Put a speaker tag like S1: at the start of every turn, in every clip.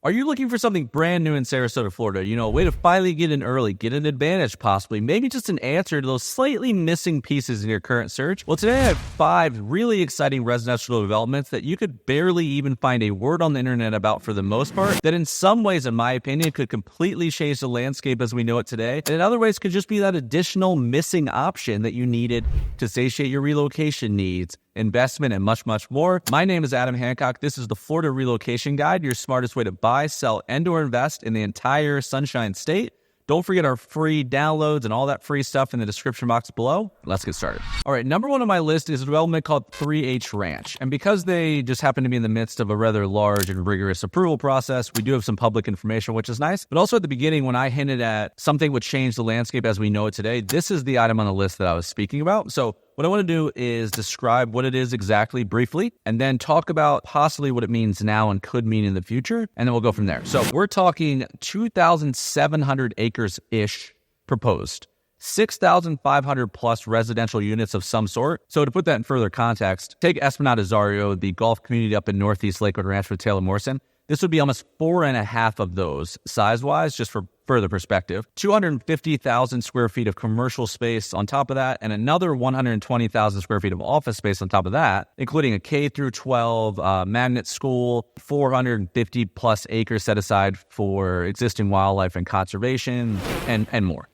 S1: Are you looking for something brand new in Sarasota, Florida? You know, a way to finally get in early, get an advantage possibly, maybe just an answer to those slightly missing pieces in your current search? Well, today I have 5 really exciting residential developments that you could barely even find a word on the internet about for the most part, that in some ways, in my opinion, could completely change the landscape as we know it today, and in other ways could just be that additional missing option that you needed to satiate your relocation needs, investment, and much, much more. My name is Adam Hancock. This is the Florida Relocation Guide, your smartest way to buy, sell, and/or invest in the entire Sunshine State. Don't forget our free downloads and all that free stuff in the description box below. Let's get started. All right, number 1 on my list is a development called 3H Ranch. And because they just happen to be in the midst of a rather large and rigorous approval process, we do have some public information, which is nice. But also at the beginning, when I hinted at something would change the landscape as we know it today, this is the item on the list that I was speaking about. So what I want to do is describe what it is exactly briefly, and then talk about possibly what it means now and could mean in the future, and then we'll go from there. So we're talking 2,700 acres-ish proposed, 6,500 plus residential units of some sort. So to put that in further context, take Esplanade, the golf community up in Northeast Lakewood Ranch with Taylor Morrison. This would be almost 4.5 of those size-wise, just for further perspective. 250,000 square feet of commercial space on top of that, and another 120,000 square feet of office space on top of that, including a K through 12 magnet school, 450 plus acres set aside for existing wildlife and conservation, and more.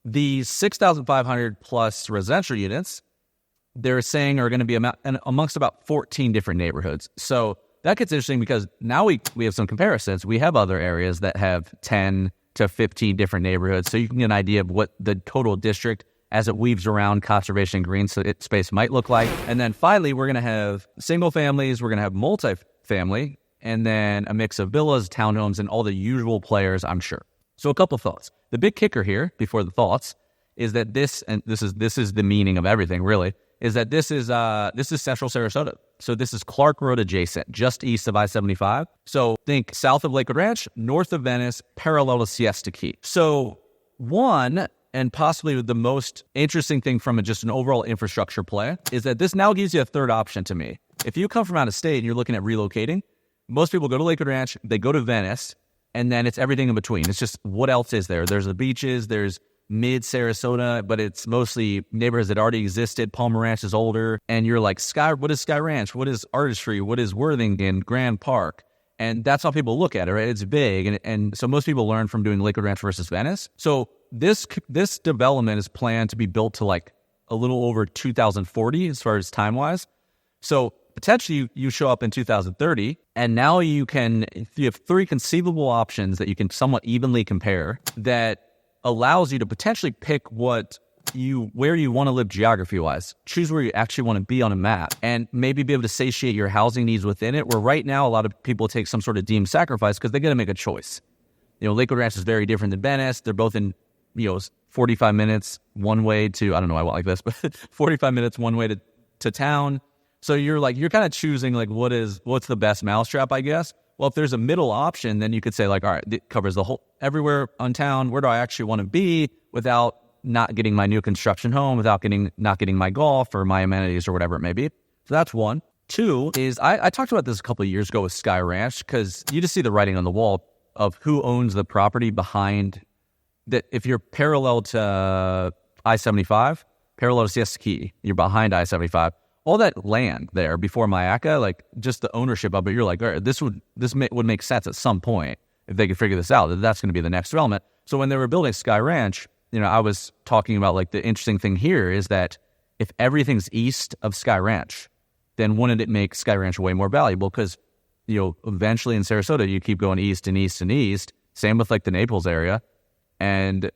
S1: These 6,500 plus residential units, they're saying are going to be amongst about 14 different neighborhoods. So that gets interesting because now we have some comparisons. We have other areas that have 10 to 15 different neighborhoods. So you can get an idea of what the total district as it weaves around conservation green space might look like. And then finally, we're going to have single families, we're going to have multifamily, and then a mix of villas, townhomes, and all the usual players, I'm sure. So a couple thoughts. The big kicker here, before the thoughts, is that this is the meaning of everything really, is that this is Central Sarasota. So this is Clark Road adjacent, just east of I-75. So think south of Lakewood Ranch, north of Venice, parallel to Siesta Key. So one, and possibly the most interesting thing from just an overall infrastructure play, is that this now gives you a third option to me. If you come from out of state and you're looking at relocating, most people go to Lakewood Ranch, they go to Venice, and then it's everything in between. It's just, what else is there? There's the beaches, there's mid-Sarasota, but it's mostly neighborhoods that already existed. Palmer Ranch is older, and you're like, what is Sky Ranch? What is Artistry? What is Worthington, Grand Park? And that's how people look at it, right? It's big, and so most people learn from doing Lakewood Ranch versus Venice. So this development is planned to be built to like a little over 2040 as far as time-wise. So potentially you show up in 2030, and now you have 3 conceivable options that you can somewhat evenly compare that allows you to potentially pick where you want to live geography-wise, choose where you actually want to be on a map, and maybe be able to satiate your housing needs within it, where right now a lot of people take some sort of deemed sacrifice because they got to make a choice. You know, Lakewood Ranch is very different than Venice. They're both in, 45 minutes one way to, I don't know why I went like this, but 45 minutes one way to town. So you're kind of choosing like what's the best mousetrap, I guess. Well, if there's a middle option, then you could say like, all right, it covers the whole, everywhere on town. Where do I actually want to be without not getting my new construction home, without not getting my golf or my amenities or whatever it may be. So that's one. 2 is, I talked about this a couple of years ago with Sky Ranch, because you just see the writing on the wall of who owns the property behind that. If you're parallel to I-75, parallel to Siesta Key, you're behind I-75. All that land there before Myakka, like just the ownership of it, you're like, all right, this would make sense at some point if they could figure this out, that's going to be the next development. So when they were building Sky Ranch, I was talking about like the interesting thing here is that if everything's east of Sky Ranch, then wouldn't it make Sky Ranch way more valuable? Because, eventually in Sarasota, you keep going east and east and east. Same with like the Naples area. And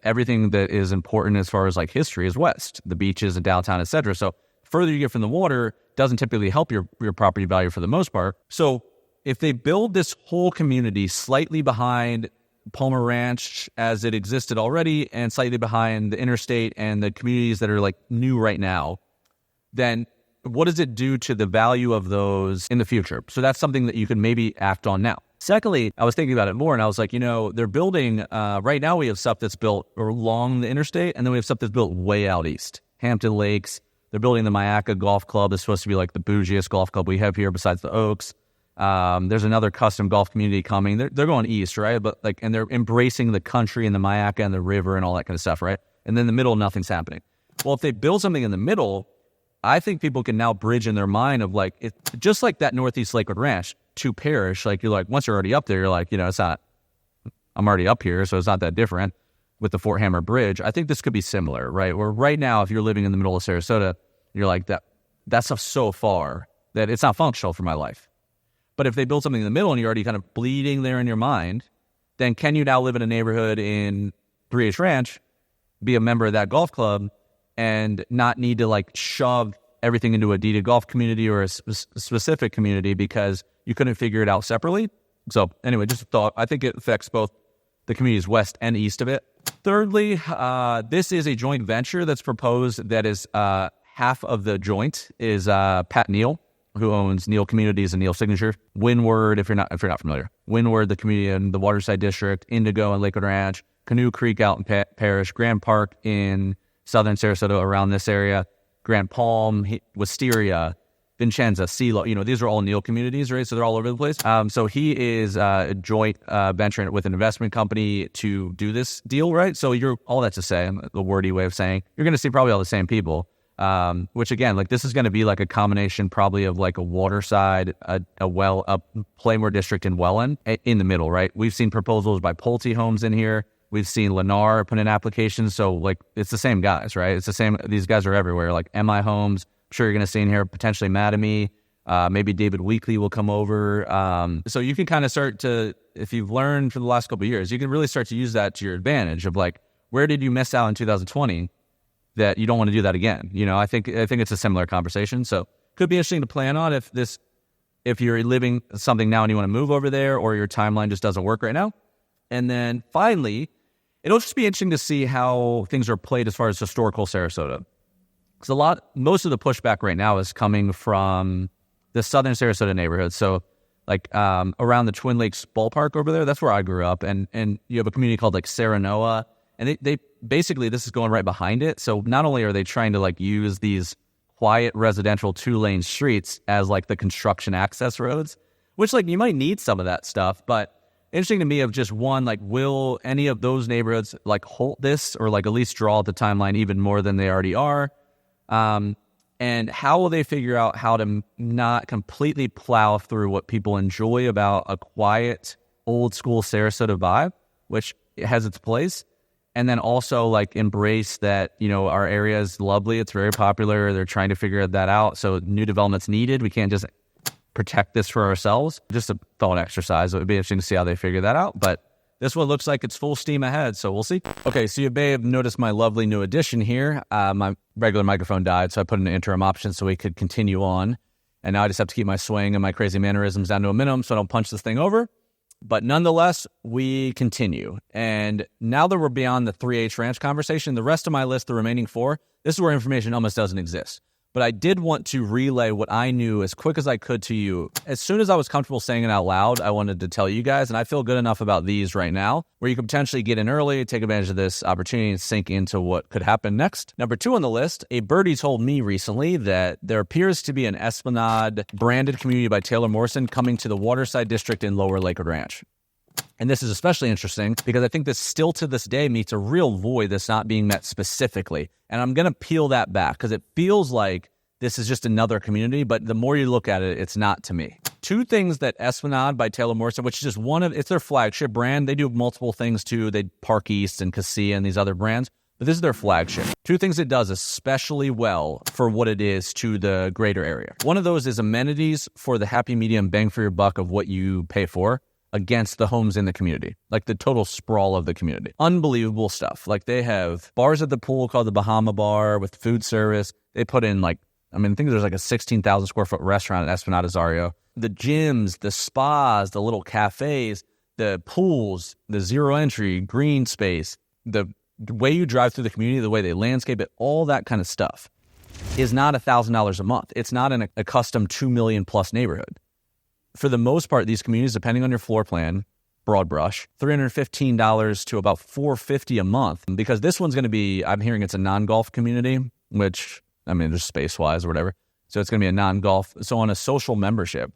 S1: everything that is important as far as like history is west, the beaches and downtown, etc. So further you get from the water doesn't typically help your property value for the most part. So if they build this whole community slightly behind Palmer Ranch as it existed already and slightly behind the interstate and the communities that are like new right now, then what does it do to the value of those in the future? So that's something that you can maybe act on now. Secondly, I was thinking about it more and I was like, they're building, right now we have stuff that's built along the interstate, and then we have stuff that's built way out east. Hampton Lakes, they're building the Myakka Golf Club. It's supposed to be like the bougiest golf club we have here besides the Oaks. There's another custom golf community coming. They're going east, right? But and they're embracing the country and the Myakka and the river and all that kind of stuff, right? And then in the middle, nothing's happening. Well, if they build something in the middle, I think people can now bridge in their mind of just like that Northeast Lakewood Ranch to Parish. You're like, once you're already up there, you're like, it's not, I'm already up here, so it's not that different with the Fort Hammer Bridge. I think this could be similar, right? Where right now, if you're living in the middle of Sarasota, you're like, that stuff's so far that it's not functional for my life. But if they build something in the middle and you're already kind of bleeding there in your mind, then can you now live in a neighborhood in 3H Ranch, be a member of that golf club, and not need to shove everything into a deeded golf community or a specific community because you couldn't figure it out separately? So anyway, just a thought. I think it affects both the communities west and east of it. Thirdly, this is a joint venture that's proposed that is half of the joint is Pat Neal, who owns Neal Communities and Neal Signature. Windward, if you're not familiar. Windward, the community in the Waterside District, Indigo and Lakewood Ranch, Canoe Creek out in Parish, Grand Park in southern Sarasota around this area, Grand Palm, Wisteria, Vincenza, Silo. These are all Neal communities, right? So they're all over the place. So he is a joint venture with an investment company to do this deal, right? So all that to say, the wordy way of saying, you're going to see probably all the same people. Which again, this is going to be a combination probably of a Waterside, a Playmore district in Wellen in the middle, right? We've seen proposals by Pulte Homes in here. We've seen Lennar put in applications. So it's the same guys, right? It's the same. These guys are everywhere. MI Homes, I'm sure you're going to see in here, potentially Mattamy, maybe David Weekly will come over. So you can kind of start to, if you've learned for the last couple of years, you can really start to use that to your advantage of where did you miss out in 2020 that you don't want to do that again? I think it's a similar conversation. So could be interesting to plan on if you're living something now and you want to move over there or your timeline just doesn't work right now. And then finally, it'll just be interesting to see how things are played as far as historical Sarasota. Because most of the pushback right now is coming from the southern Sarasota neighborhood. So around the Twin Lakes ballpark over there, that's where I grew up. And you have a community called Saranoa. And they basically, this is going right behind it. So not only are they trying to will these quiet residential 2-lane streets as the construction access roads, which you might need some of that stuff. But interesting to me of just one, will any of those neighborhoods hold this or at least draw out the timeline even more than they already are? And how will they figure out how to not completely plow through what people enjoy about a quiet, old school Sarasota vibe, which has its place, and then also embrace that, our area is lovely. It's very popular. They're trying to figure that out. So new development's needed. We can't just protect this for ourselves. Just a thought exercise. It would be interesting to see how they figure that out. But this one looks like it's full steam ahead, so we'll see. Okay, so you may have noticed my lovely new addition here. My regular microphone died, so I put in an interim option so we could continue on. And now I just have to keep my swing and my crazy mannerisms down to a minimum so I don't punch this thing over. But nonetheless, we continue. And now that we're beyond the 3H Ranch conversation, the rest of my list, the remaining 4, this is where information almost doesn't exist. But I did want to relay what I knew as quick as I could to you. As soon as I was comfortable saying it out loud, I wanted to tell you guys, and I feel good enough about these right now, where you can potentially get in early, take advantage of this opportunity, and sink into what could happen next. Number 2 on the list, a birdie told me recently that there appears to be an Esplanade branded community by Taylor Morrison coming to the Waterside District in Lower Lakewood Ranch. And this is especially interesting because I think this still to this day meets a real void that's not being met specifically. And I'm going to peel that back because it feels like this is just another community, but the more you look at it, it's not to me. 2 things that Esplanade by Taylor Morrison, which is just it's their flagship brand. They do multiple things too. They Park East and Cassia and these other brands, but this is their flagship. 2 things it does especially well for what it is to the greater area. One of those is amenities for the happy medium bang for your buck of what you pay for against the homes in the community, the total sprawl of the community. Unbelievable stuff. They have bars at the pool called the Bahama Bar with food service. They put in I think there's a 16,000 square foot restaurant at Esplanade Azario. The gyms, the spas, the little cafes, the pools, the zero entry, green space, the way you drive through the community, the way they landscape it, all that kind of stuff is not $1,000 a month. It's not a custom 2 million plus neighborhood. For the most part, these communities, depending on your floor plan, broad brush, $315 to about $450 a month. Because this one's going to be, I'm hearing it's a non-golf community, which, just space-wise or whatever. So it's going to be a non-golf. So on a social membership,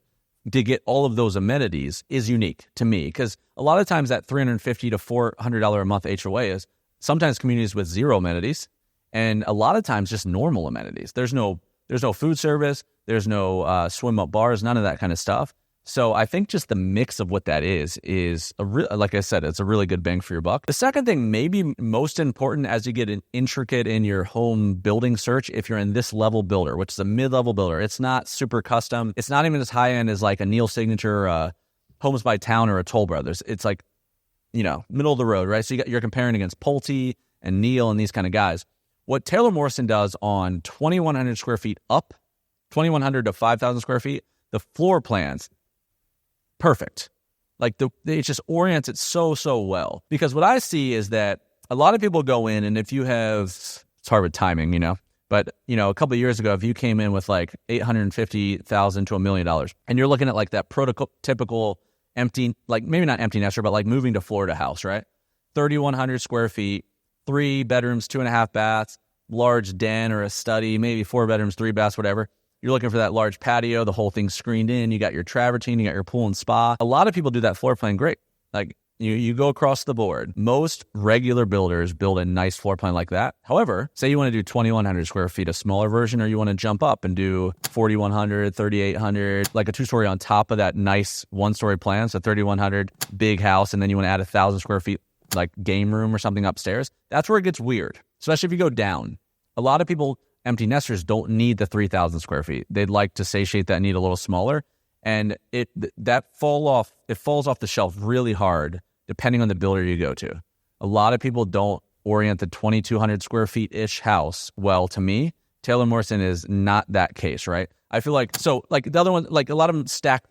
S1: to get all of those amenities is unique to me, because a lot of times that $350 to $400 a month HOA is sometimes communities with zero amenities, and a lot of times just normal amenities. There's no food service, there's no swim up bars, none of that kind of stuff. So I think just the mix of what that is like I said, it's a really good bang for your buck. The second thing, maybe most important as you get intricate in your home building search, if you're in this level builder, which is a mid-level builder, it's not super custom. It's not even as high-end as like a Neil Signature, Homes by Town, or a Toll Brothers. It's like, middle of the road, right? So you're comparing against Pulte and Neil and these kind of guys. What Taylor Morrison does on 2,100 square feet up, 2,100 to 5,000 square feet, the floor plans, perfect. Like it just orients it so well. Because what I see is that a lot of people go in, and if you have, it's hard with timing, but a couple of years ago, if you came in with like $850,000 to $1 million, and you're looking at like that prototypical empty, like maybe not empty nester, but like moving to Florida house, right? 3,100 square feet, 3 bedrooms, 2.5 baths, large den or a study, maybe 4 bedrooms, 3 baths, whatever. You're looking for that large patio, the whole thing's screened in, you got your travertine, you got your pool and spa. A lot of people do that floor plan great. Like you go across the board. Most regular builders build a nice floor plan like that. However, say you want to do 2,100 square feet, a smaller version, or you want to jump up and do 4,100, 3,800, like a 2-story on top of that nice 1-story plan. So 3,100, big house, and then you want to add 1,000 square feet, like game room or something upstairs. That's where it gets weird, especially if you go down. A lot of people, empty nesters, don't need the 3,000 square feet. They'd like to satiate that need a little smaller, and it falls off the shelf really hard depending on the builder you go to. A lot of people don't orient the 2,200 square feet-ish house well. To me, Taylor Morrison is not that case, right? I feel like, so like the other one, like a lot of them stack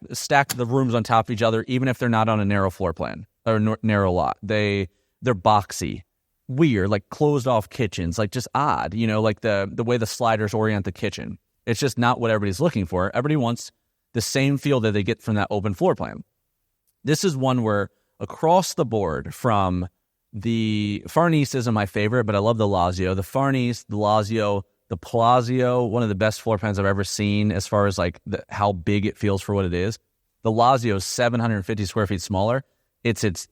S1: the rooms on top of each other, even if they're not on a narrow floor plan or narrow lot. They're boxy, weird, like closed off kitchens, like just odd, like the way the sliders orient the kitchen. It's just not what everybody's looking for. Everybody wants the same feel that they get from that open floor plan. This is one where across the board, from the Farnese isn't my favorite, but I love the Lazio. The Farnese, the Lazio, the Palazzo, one of the best floor plans I've ever seen as far as like how big it feels for what it is. The Lazio is 750 square feet smaller. It's its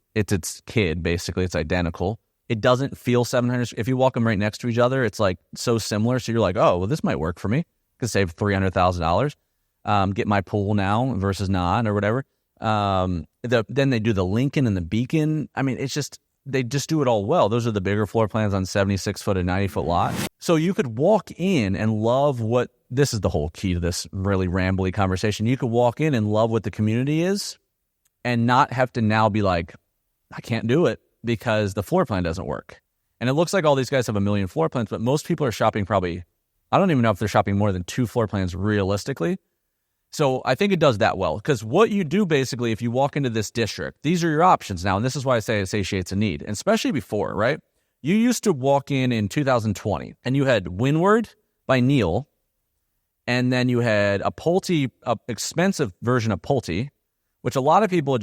S1: kid, basically. It's identical. It doesn't feel 700. If you walk them right next to each other, it's like so similar. So you're like, oh, well, this might work for me. Could save $300,000. Get my pool now versus not, or whatever. Then they do the Lincoln and the Beacon. I mean, they just do it all well. Those are the bigger floor plans on 76-foot and 90-foot lot. So you could walk in and love what, this is the whole key to this really rambly conversation. You could walk in and love what the community is and not have to now be like, I can't do it because the floor plan doesn't work. And it looks like all these guys have a million floor plans, but most people are shopping probably, I don't even know if they're shopping more than 2 floor plans realistically. So I think it does that well, because what you do basically, if you walk into this district, these are your options now. And this is why I say it satiates a need, and especially before, right? You used to walk in 2020 and you had Windward by Neil, and then you had a Pulte, a expensive version of Pulte, which a lot of people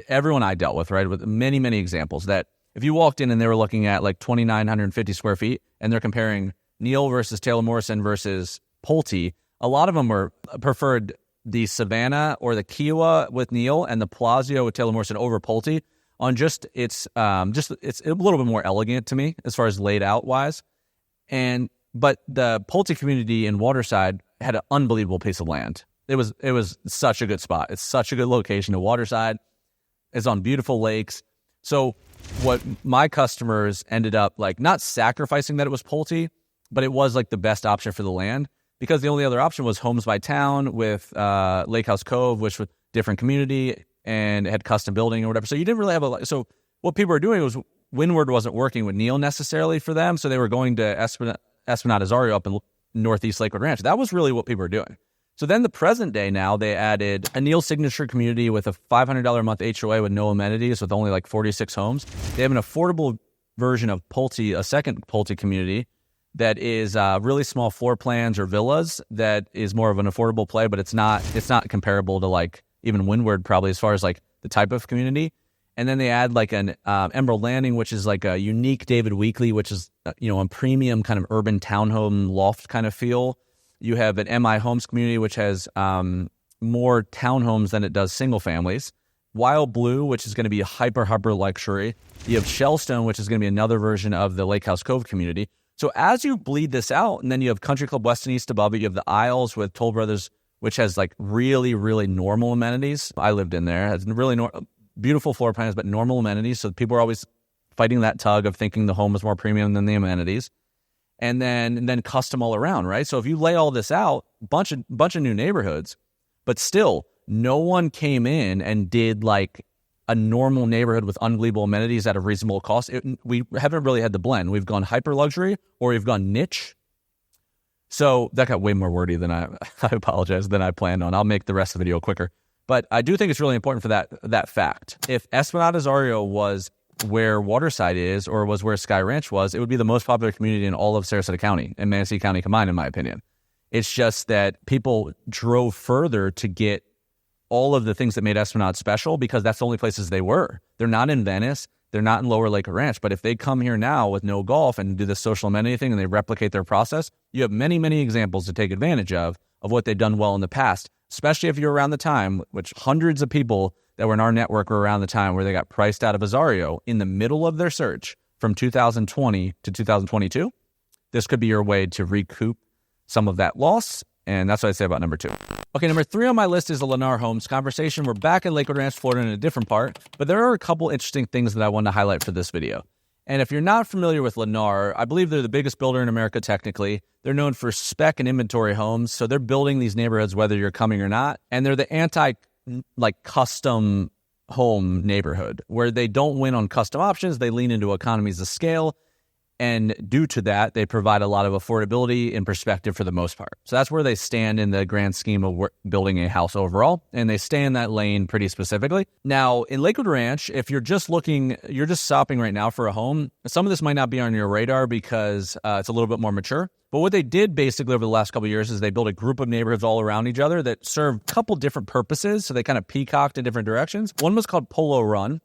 S1: everyone I dealt with, right, with many, many examples, that if you walked in and they were looking at like 2,950 square feet and they're comparing Neil versus Taylor Morrison versus Pulte, a lot of them preferred the Savannah or the Kiowa with Neil and the Palazzo with Taylor Morrison over Pulte on it's a little bit more elegant to me as far as laid out wise. But the Pulte community in Waterside had an unbelievable piece of land. It was such a good spot. It's such a good location to Waterside. It's on beautiful lakes. So what my customers ended up like, not sacrificing that it was Pulte, but it was like the best option for the land, because the only other option was Homes by Town with Lake House Cove, which was different community and it had custom building or whatever. So you didn't really have so what people were doing was Windward wasn't working with Neil necessarily for them. So they were going to Esplanade Azario up in Northeast Lakewood Ranch. That was really what people were doing. So then the present day now, they added a Neil signature community with a $500 a month HOA with no amenities with only like 46 homes. They have an affordable version of Pulte, a second Pulte community that is really small floor plans or villas that is more of an affordable play, but it's not comparable to like even Windward probably as far as like the type of community. And then they add like an Emerald Landing, which is like a unique David Weekley, which is, a premium kind of urban townhome loft kind of feel. You have an MI Homes community, which has more townhomes than it does single families. Wild Blue, which is going to be hyper luxury. You have Shellstone, which is going to be another version of the Lake House Cove community. So as you bleed this out, and then you have Country Club West and East above it, you have the Isles with Toll Brothers, which has like really, really normal amenities. I lived in there. It has really beautiful floor plans, but normal amenities. So people are always fighting that tug of thinking the home is more premium than the amenities. And then custom all around, right? So if you lay all this out, bunch of new neighborhoods, but still no one came in and did like a normal neighborhood with unbelievable amenities at a reasonable cost. We haven't really had the blend. We've gone hyper luxury or we've gone niche. So that got way more wordy than I apologize, than I planned on. I'll make the rest of the video quicker. But I do think it's really important for that fact. If Esplanade Azario was where Waterside is or was where Sky Ranch was, it would be the most popular community in all of Sarasota County and Manatee County combined, in my opinion. It's just that people drove further to get all of the things that made Esplanade special because that's the only places they were. They're not in Venice. They're not in Lower Lakewood Ranch. But if they come here now with no golf and do this social amenity thing and they replicate their process, you have many, many examples to take advantage of what they've done well in the past, especially if you're around the time, which hundreds of people that were in our network were around the time where they got priced out of Azario in the middle of their search from 2020 to 2022. This could be your way to recoup some of that loss. And that's what I say about number 2. Okay, number 3 on my list is the Lennar Homes conversation. We're back in Lakewood Ranch, Florida in a different part, but there are a couple interesting things that I want to highlight for this video. And if you're not familiar with Lennar, I believe they're the biggest builder in America technically. They're known for spec and inventory homes, so they're building these neighborhoods whether you're coming or not. And they're the custom home neighborhood where they don't win on custom options. They lean into economies of scale. And due to that, they provide a lot of affordability and perspective for the most part. So that's where they stand in the grand scheme of building a house overall. And they stay in that lane pretty specifically. Now, in Lakewood Ranch, if you're just shopping right now for a home, some of this might not be on your radar because it's a little bit more mature. But what they did basically over the last couple of years is they built a group of neighborhoods all around each other that serve a couple different purposes. So they kind of peacocked in different directions. One was called Polo Run,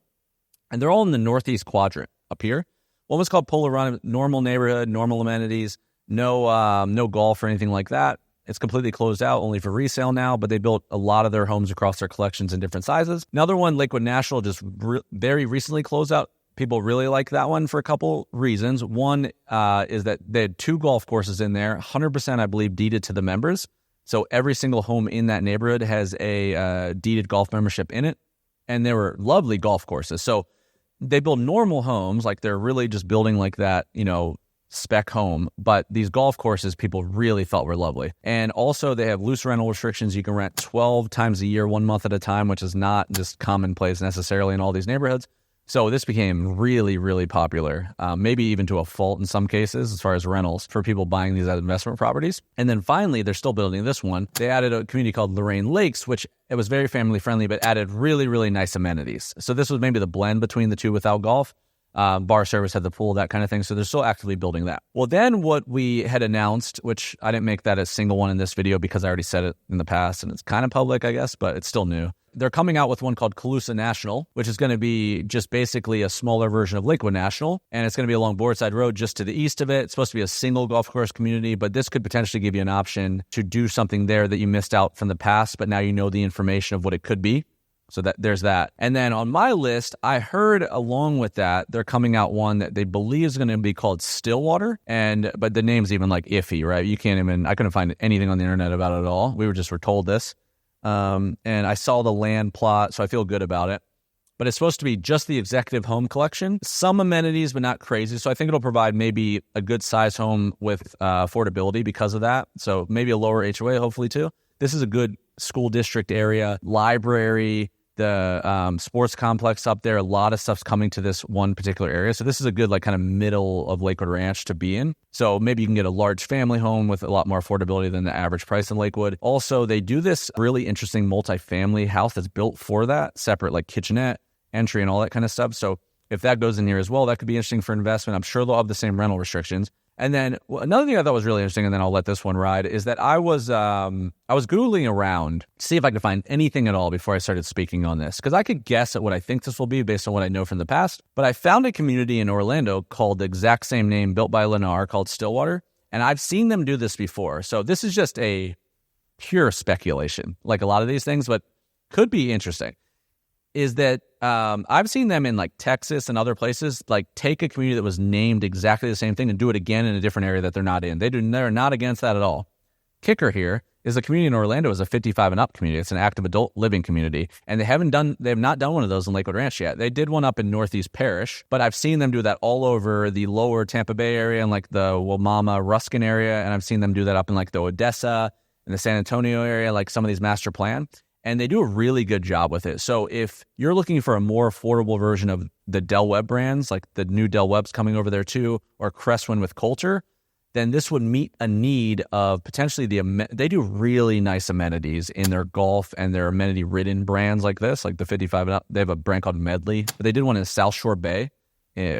S1: and they're all in the northeast quadrant up here. One was called Polo Run, normal neighborhood, normal amenities, no golf or anything like that. It's completely closed out, only for resale now, but they built a lot of their homes across their collections in different sizes. Another one, Lakewood National, just very recently closed out. People really like that one for a couple reasons. One is that they had 2 golf courses in there, 100%, I believe, deeded to the members. So every single home in that neighborhood has a deeded golf membership in it, and they were lovely golf courses. So they build normal homes, like they're really just building like that, spec home. But these golf courses, people really felt were lovely. And also they have loose rental restrictions. You can rent 12 times a year, 1 month at a time, which is not just commonplace necessarily in all these neighborhoods. So this became really, really popular, maybe even to a fault in some cases as far as rentals for people buying these as investment properties. And then finally, they're still building this one. They added a community called Lorraine Lakes, which it was very family friendly, but added really, really nice amenities. So this was maybe the blend between the two without golf. Bar service, had the pool, that kind of thing. So they're still actively building that. Well, then what we had announced, which I didn't make that a single one in this video because I already said it in the past and it's kind of public, I guess, but it's still new. They're coming out with one called Calusa National, which is going to be just basically a smaller version of Lakewood National. And it's going to be along Waterside Road just to the east of it. It's supposed to be a single golf course community, but this could potentially give you an option to do something there that you missed out from the past, but now you know the information of what it could be. So that there's that. And then on my list, I heard along with that, they're coming out one that they believe is going to be called Stillwater. But the name's even like iffy, right? I couldn't find anything on the internet about it at all. We were told this. And I saw the land plot, so I feel good about it. But it's supposed to be just the executive home collection. Some amenities, but not crazy. So I think it'll provide maybe a good size home with affordability because of that. So maybe a lower HOA, hopefully too. This is a good school district area, library, the sports complex up there. A lot of stuff's coming to this one particular area. So this is a good kind of middle of Lakewood Ranch to be in. So maybe you can get a large family home with a lot more affordability than the average price in Lakewood. Also, they do this really interesting multifamily house that's built for that, separate kitchenette, entry, and all that kind of stuff. So if that goes in here as well, that could be interesting for investment. I'm sure they'll have the same rental restrictions. And then another thing I thought was really interesting, and then I'll let this one ride, is that I was Googling around to see if I could find anything at all before I started speaking on this, because I could guess at what I think this will be based on what I know from the past. But I found a community in Orlando called the exact same name, built by Lennar, called Stillwater, and I've seen them do this before. So this is just a pure speculation, like a lot of these things, but could be interesting, is that I've seen them in like Texas and other places, like take a community that was named exactly the same thing and do it again in a different area that they're not in. They're not against that at all. Kicker here is the community in Orlando is a 55 and up community. It's an active adult living community, and they have not done one of those in Lakewood Ranch yet. They did one up in Northeast Parish, but I've seen them do that all over the lower Tampa Bay area and like the Wamama, Ruskin area, and I've seen them do that up in like the Odessa and the San Antonio area, like some of these master plan, and they do a really good job with it. So if you're looking for a more affordable version of the Del Webb brands, like the new Del Webb's coming over there too, or Crestwind with Coulter, then this would meet a need of potentially they do really nice amenities in their golf and their amenity-ridden brands like this, like the 55 and up. They have a brand called Medley, but they did one in South Shore Bay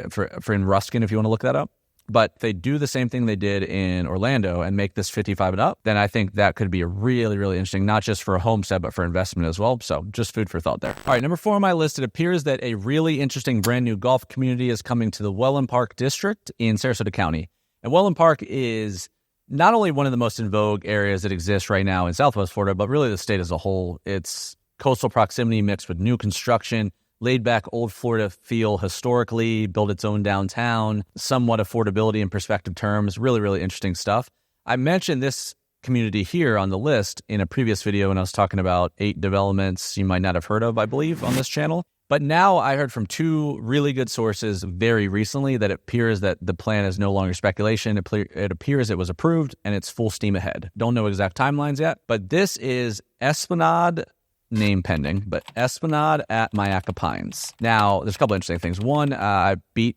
S1: for in Ruskin if you want to look that up. But they do the same thing they did in Orlando and make this 55 and up, then I think that could be a really, really interesting, not just for a homestead, but for investment as well. So just food for thought there. All right, number 4 on my list, it appears that a really interesting brand new golf community is coming to the Wellen Park district in Sarasota County. And Wellen Park is not only one of the most in vogue areas that exist right now in Southwest Florida, but really the state as a whole. It's coastal proximity mixed with new construction, laid-back old Florida feel historically, built its own downtown, somewhat affordability in perspective terms, really, really interesting stuff. I mentioned this community here on the list in a previous video when I was talking about 8 developments you might not have heard of, I believe, on this channel. But now I heard from 2 really good sources very recently that it appears that the plan is no longer speculation. It appears it was approved and it's full steam ahead. Don't know exact timelines yet, but this is Esplanade, name pending, but Esplanade at Myakka Pines. Now, there's a couple interesting things. One, I beat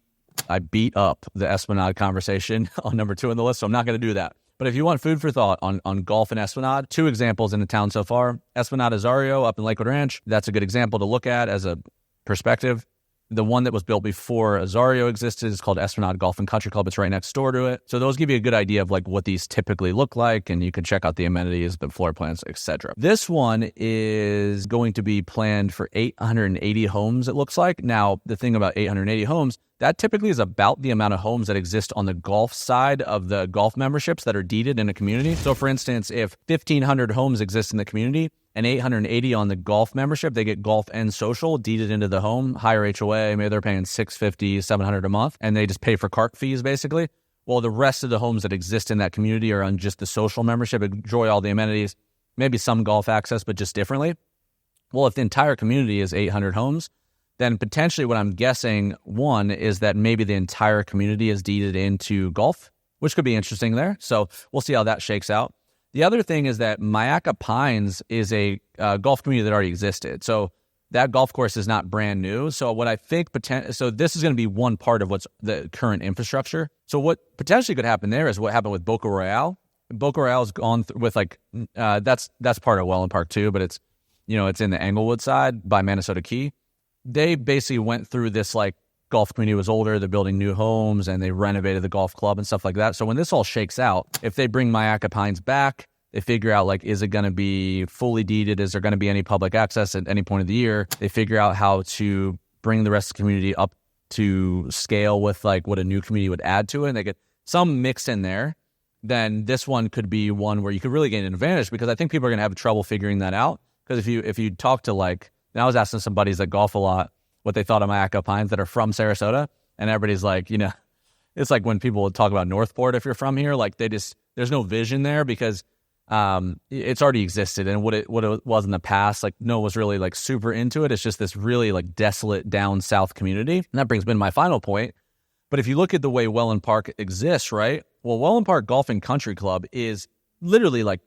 S1: up the Esplanade conversation on number 2 on the list, so I'm not going to do that. But if you want food for thought on golf and Esplanade, 2 examples in the town so far. Esplanade Azario up in Lakewood Ranch. That's a good example to look at as a perspective. The one that was built before Azario existed is called Esplanade Golf and Country Club. It's right next door to it. So those give you a good idea of like what these typically look like, and you can check out the amenities, the floor plans, etc. This one is going to be planned for 880 homes, it looks like. Now, the thing about 880 homes, that typically is about the amount of homes that exist on the golf side of the golf memberships that are deeded in a community. So for instance, if 1,500 homes exist in the community and 880 on the golf membership, they get golf and social deeded into the home, higher HOA, maybe they're paying $650, $700 a month, and they just pay for cart fees basically. Well, the rest of the homes that exist in that community are on just the social membership, enjoy all the amenities, maybe some golf access, but just differently. Well, if the entire community is 800 homes, then potentially what I'm guessing, one, is that maybe the entire community is deeded into golf, which could be interesting there. So we'll see how that shakes out. The other thing is that Myakka Pines is a golf community that already existed. So that golf course is not brand new. So what I think, so this is going to be one part of what's the current infrastructure. So what potentially could happen there is what happened with Boca Royale. Boca Royale has gone with like, that's part of Wellen Park too, but it's, it's in the Englewood side by Minnesota Key. They basically went through this like golf community was older, they're building new homes, and they renovated the golf club and stuff like that. So when this all shakes out, if they bring Myakka Pines back, they figure out like, is it going to be fully deeded? Is there going to be any public access at any point of the year? They figure out how to bring the rest of the community up to scale with like what a new community would add to it, and they get some mix in there. Then this one could be one where you could really gain an advantage, because I think people are going to have trouble figuring that out. Because if you talk to like, and I was asking some buddies that golf a lot what they thought of Myakka Pines that are from Sarasota, and everybody's like, it's like when people would talk about Northport if you're from here, like there's no vision there because it's already existed, and what it was in the past, like no one was really like super into it. It's just this really like desolate down south community. And that brings me to my final point. But if you look at the way Wellen Park exists, right? Well, Wellen Park Golf and Country Club is literally like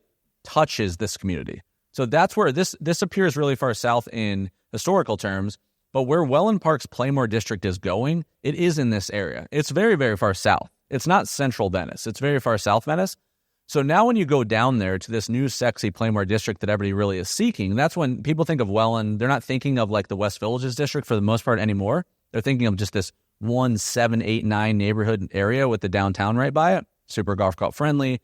S1: touches this community. So that's where this appears really far south in historical terms, but where Wellen Park's Playmore District is going, it is in this area. It's very, very far south. It's not central Venice. It's very far south Venice. So now when you go down there to this new sexy Playmore District that everybody really is seeking, that's when people think of Wellen. They're not thinking of like the West Villages District for the most part anymore. They're thinking of just this 1, 7, 8, 9 neighborhood area with the downtown right by it. Super golf cart friendly.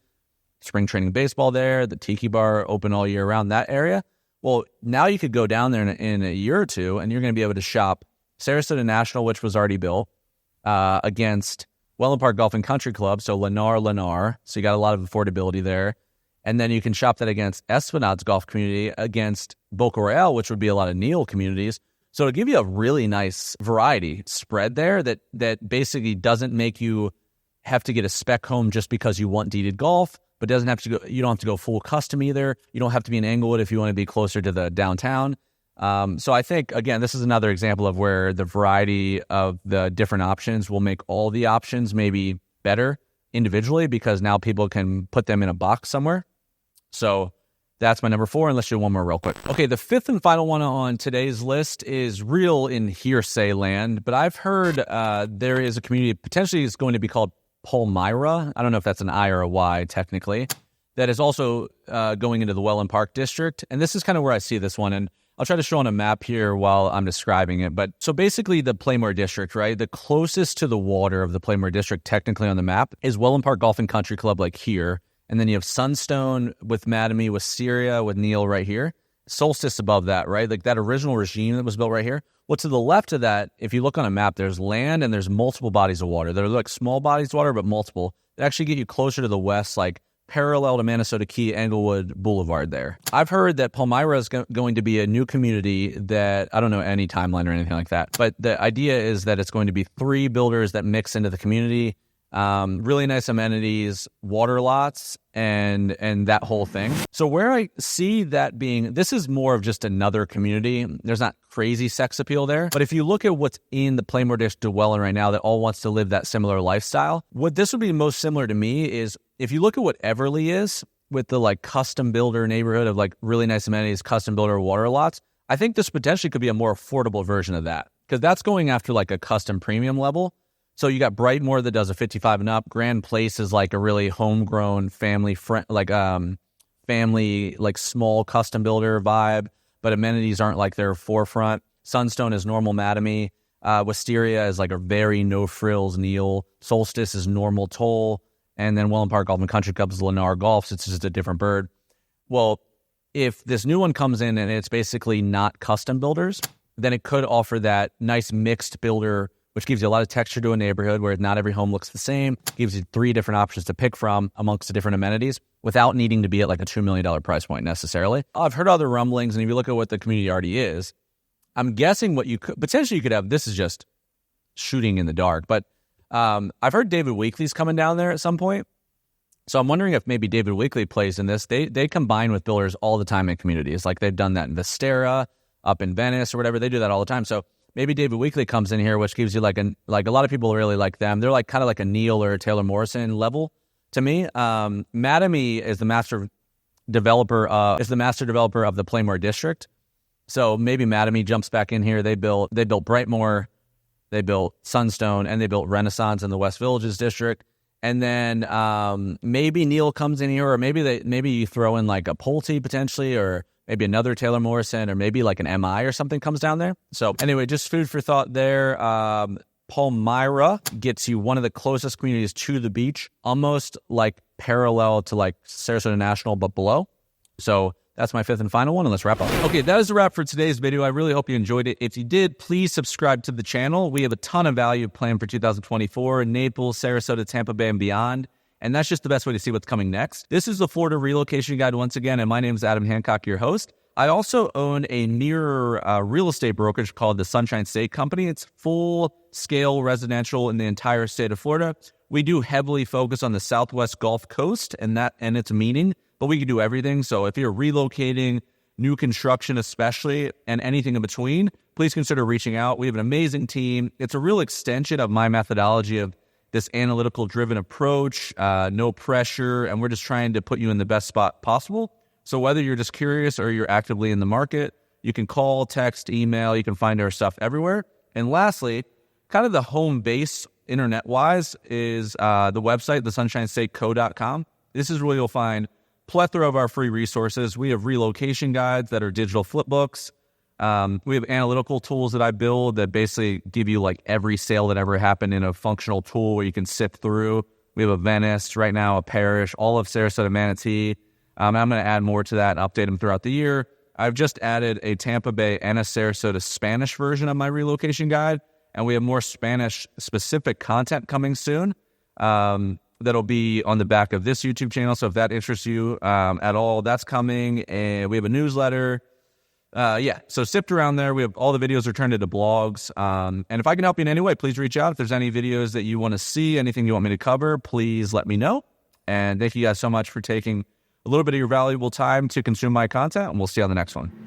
S1: Spring training baseball there, the Tiki Bar open all year round, that area. Well, now you could go down there in a year or two, and you're going to be able to shop Sarasota National, which was already built, against Wellen Park Golf and Country Club, so Lennar. So you got a lot of affordability there. And then you can shop that against Esplanade's golf community, against Boca Royale, which would be a lot of Neil communities. So it'll give you a really nice variety spread there that basically doesn't make you have to get a spec home just because you want deeded golf, but doesn't have to go. You don't have to go full custom either. You don't have to be in Englewood if you want to be closer to the downtown. So I think, again, this is another example of where the variety of the different options will make all the options maybe better individually, because now people can put them in a box somewhere. So that's my number 4, and let's do one more real quick. Okay, the 5th and final one on today's list is real in hearsay land, but I've heard there is a community, potentially is going to be called Palmyra. I don't know if that's an I or a Y technically, that is also going into the Wellen Park district. And this is kind of where I see this one. And I'll try to show on a map here while I'm describing it. But so basically the Playmore district, right? The closest to the water of the Playmore district technically on the map is Wellen Park Golf and Country Club, like here. And then you have Sunstone with Mattamy, with Syria, with Neil right here. Solstice above that, right? Like that original regime that was built right here. Well, to the left of that, if you look on a map, there's land and there's multiple bodies of water. They're like small bodies of water, but multiple. They actually get you closer to the west, like parallel to Minnesota Key, Englewood Boulevard there. I've heard that Palmyra is going to be a new community that, I don't know any timeline or anything like that, but the idea is that it's going to be 3 builders that mix into the community. Really nice amenities, water lots, and that whole thing. So where I see that being, this is more of just another community. There's not crazy sex appeal there. But if you look at what's in the Playmore district of Wellen right now that all wants to live that similar lifestyle, what this would be most similar to me is if you look at what Everly is with the like custom builder neighborhood of like really nice amenities, custom builder water lots, I think this potentially could be a more affordable version of that, because that's going after like a custom premium level. So you got Brightmoor that does a 55 and up. Grand Place is like a really homegrown family small custom builder vibe, but amenities aren't like their forefront. Sunstone is normal Mattamy. Wisteria is like a very no frills Neil. Solstice is normal Toll. And then Wellen Park Golf and Country Club is Lennar Golf. So it's just a different bird. Well, if this new one comes in and it's basically not custom builders, then it could offer that nice mixed builder, which gives you a lot of texture to a neighborhood where not every home looks the same, gives you 3 different options to pick from amongst the different amenities without needing to be at like a $2 million price point necessarily. I've heard other rumblings, and if you look at what the community already is, I'm guessing what you could potentially have, this is just shooting in the dark, but I've heard David Weekley's coming down there at some point. So I'm wondering if maybe David Weekley plays in this. They combine with builders all the time in communities. Like they've done that in Vistera, up in Venice or whatever. They do that all the time. So maybe David Weekley comes in here, which gives you like a lot of people really like them. They're like kind of like a Neil or a Taylor Morrison level to me. Mattamy is the master developer of the Playmore district. So maybe Mattamy jumps back in here. They built Brightmoor, they built Sunstone, and they built Renaissance in the West Villages district. And then maybe Neil comes in here, or maybe you throw in like a Pulte potentially, or maybe another Taylor Morrison, or maybe like an MI or something comes down there. So anyway, just food for thought there. Palmyra gets you one of the closest communities to the beach, almost like parallel to like Sarasota National, but below. So that's my 5th and final one, and let's wrap up. Okay, that is a wrap for today's video. I really hope you enjoyed it. If you did, please subscribe to the channel. We have a ton of value planned for 2024 in Naples, Sarasota, Tampa Bay, and beyond. And that's just the best way to see what's coming next. This is the Florida Relocation Guide once again, and my name is Adam Hancock, your host. I also own a mirror real estate brokerage called the Sunshine State Company. It's full-scale residential in the entire state of Florida. We do heavily focus on the Southwest Gulf Coast and its meaning, but we can do everything. So if you're relocating, new construction especially, and anything in between, please consider reaching out. We have an amazing team. It's a real extension of my methodology of this analytical-driven approach, no pressure, and we're just trying to put you in the best spot possible. So whether you're just curious or you're actively in the market, you can call, text, email. You can find our stuff everywhere. And lastly, kind of the home base internet-wise is the website, thesunshinestateco.com. This is where you'll find plethora of our free resources. We have relocation guides that are digital flip books. We have analytical tools that I build that basically give you like every sale that ever happened in a functional tool where you can sift through. We have a Venice right now, a Parish, all of Sarasota, Manatee. I'm going to add more to that and update them throughout the year. I've just added a Tampa Bay and a Sarasota Spanish version of my relocation guide, and we have more Spanish-specific content coming soon. that'll be on the back of this YouTube channel. So if that interests you at all, that's coming. And we have a newsletter. So sift around there. We have all the videos are turned into blogs. And if I can help you in any way, please reach out. If there's any videos that you want to see, anything you want me to cover, please let me know. And thank you guys so much for taking a little bit of your valuable time to consume my content. And we'll see you on the next one.